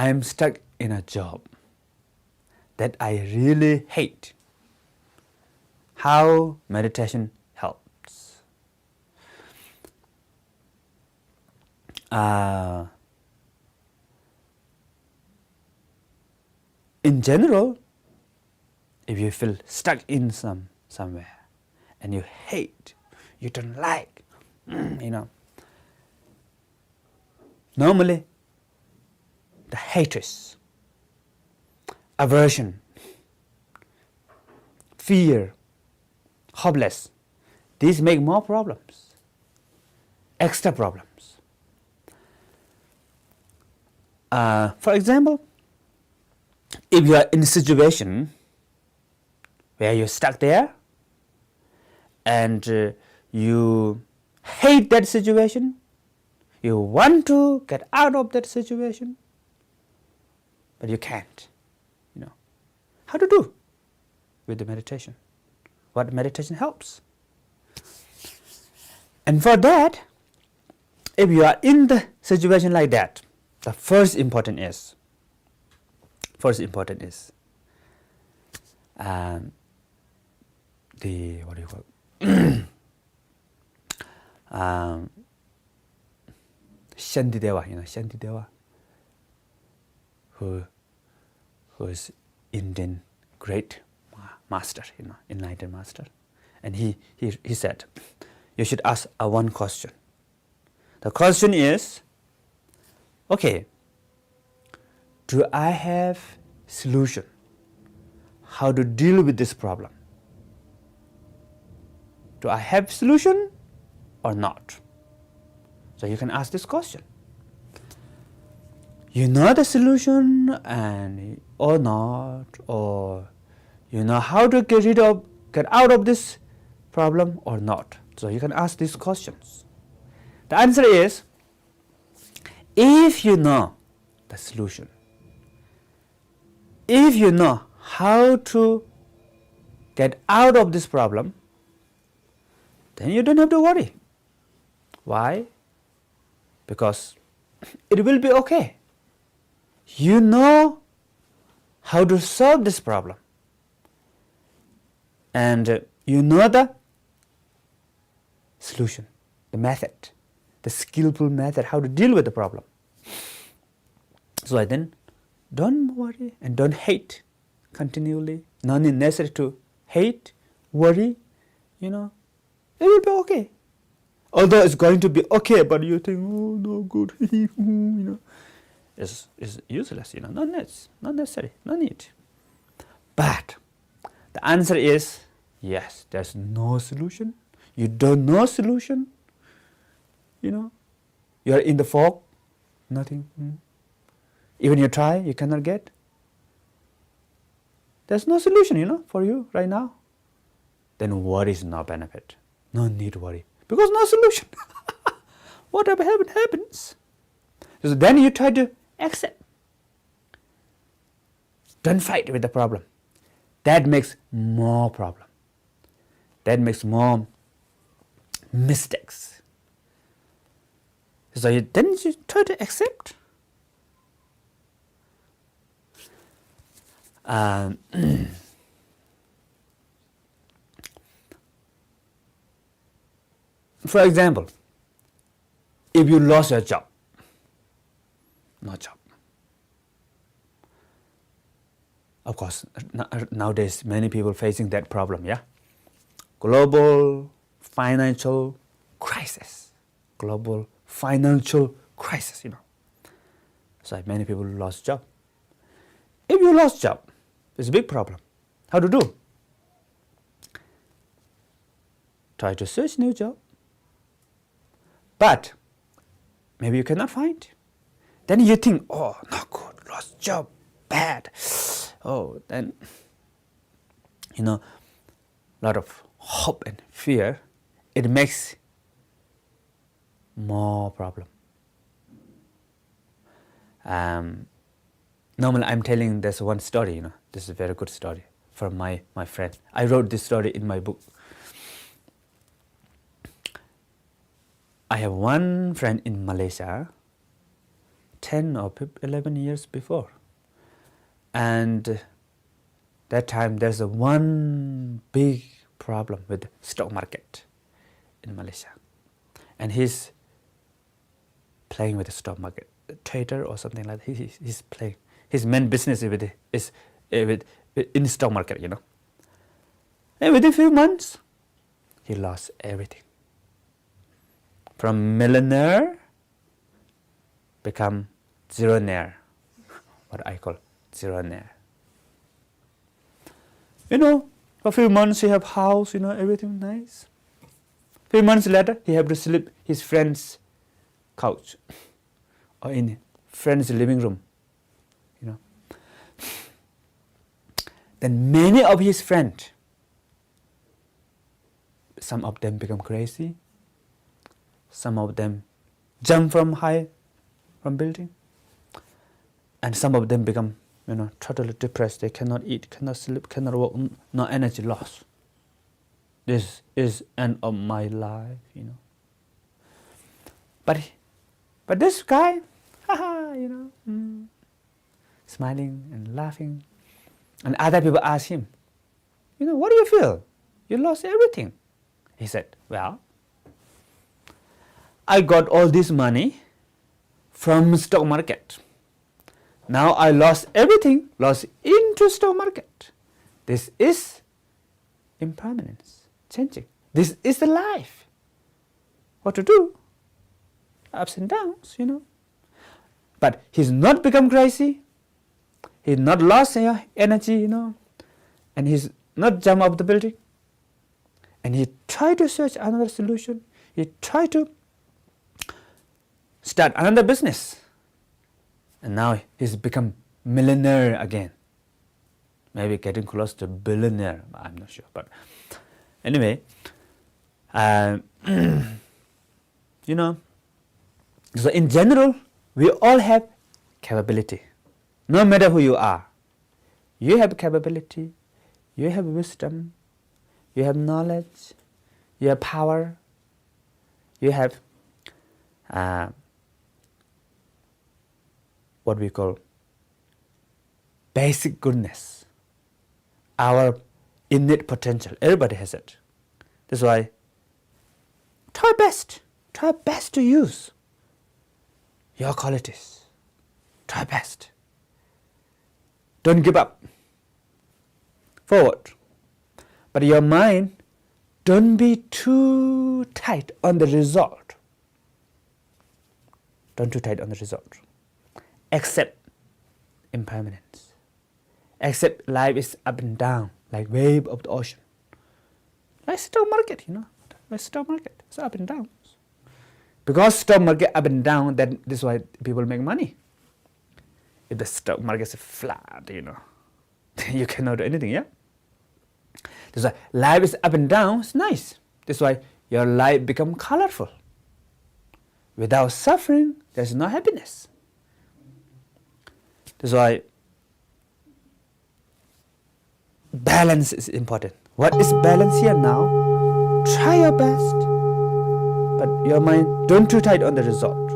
I'm stuck in a job that I really hate. How meditation helps? In general, if you feel stuck in somewhere and you hate, you don't like, normally the hatred, aversion, fear, hopeless, these make more problems, extra problems. For example, if you are in a situation where you're stuck there and you hate that situation, you want to get out of that situation, but you can't, how to do with the meditation? What meditation helps? And for that, if you are in the situation like that, the first important is the what do you call it? Shantideva, Shantideva, who is Indian great master, enlightened master, and he said, you should ask one question. The question is, okay, do I have solution how to deal with this problem? Do I have solution or not? So you can ask this question. You know the solution and or not, or you know how to get out of this problem or not. So you can ask these questions. The answer is, if you know the solution, if you know how to get out of this problem, then you don't have to worry. Why? Because it will be okay. You know how to solve this problem, and you know the solution, the method, the skillful method how to deal with the problem. So then don't worry and don't hate continually. Not necessary to hate, worry, it will be okay. Although it's going to be okay, but you think, oh no good, it's useless, not necessary, no need. But the answer is yes, there's no solution. You don't know solution. You are in the fog, nothing. Even you try, you cannot get. There's no solution, for you right now. Then worry is no benefit. No need to worry. Because no solution. Whatever happens. So then you try to accept. Don't fight with the problem. That makes more problem. That makes more mistakes. So then you try to accept. For example, if you lost your job, no job. Of course, nowadays many people facing that problem, Global financial crisis. Global financial crisis, So many people lost job. If you lost job, it's a big problem. How to do? Try to search new job. But maybe you cannot find. Then you think, oh, not good, lost job, bad. Oh, then, lot of hope and fear. It makes more problem. Normally I'm telling this one story, This is a very good story from my friend. I wrote this story in my book. I have one friend in Malaysia 10 or 11 years before. And that time there's one big problem with the stock market in Malaysia. And he's playing with the stock market, trader or something like that. He's playing. His main business is in the stock market, And within a few months, he lost everything. From millionaire, become zeronaire, what I call zeronaire. For a few months he have house, everything nice. A few months later, he have to sleep his friend's couch or in friend's living room, Then many of his friends, some of them become crazy, some of them jump from building, and some of them become, totally depressed. They cannot eat, cannot sleep, cannot walk, no energy loss. This is end of my life, But this guy, smiling and laughing. And other people ask him, what do you feel? You lost everything. He said, well, I got all this money from stock market. Now I lost everything, lost into stock market. This is impermanence, changing. This is the life. What to do? Ups and downs, But he's not become crazy. He's not lost energy, And he's not jump off the building. And he tried to search another solution. He tried to start another business. And now he's become millionaire again. Maybe getting close to billionaire. I'm not sure. But anyway, so in general, we all have capability. No matter who you are, you have capability, you have wisdom, you have knowledge, you have power, you have what we call basic goodness, our innate potential. Everybody has it. That's why try best to use your qualities. Try best. Don't give up. Forward. But your mind, don't be too tight on the result. Don't too tight on the result. Accept impermanence. Accept life is up and down, like wave of the ocean. Like stock market, Like stock market, it's up and down. Because stock market up and down, then this is why people make money. If the stock market is flat, you cannot do anything, That's why life is up and down, it's nice. That's why your life becomes colorful. Without suffering, there's no happiness. That's why balance is important. What is balance here now? Try your best, but your mind, don't too tight on the result.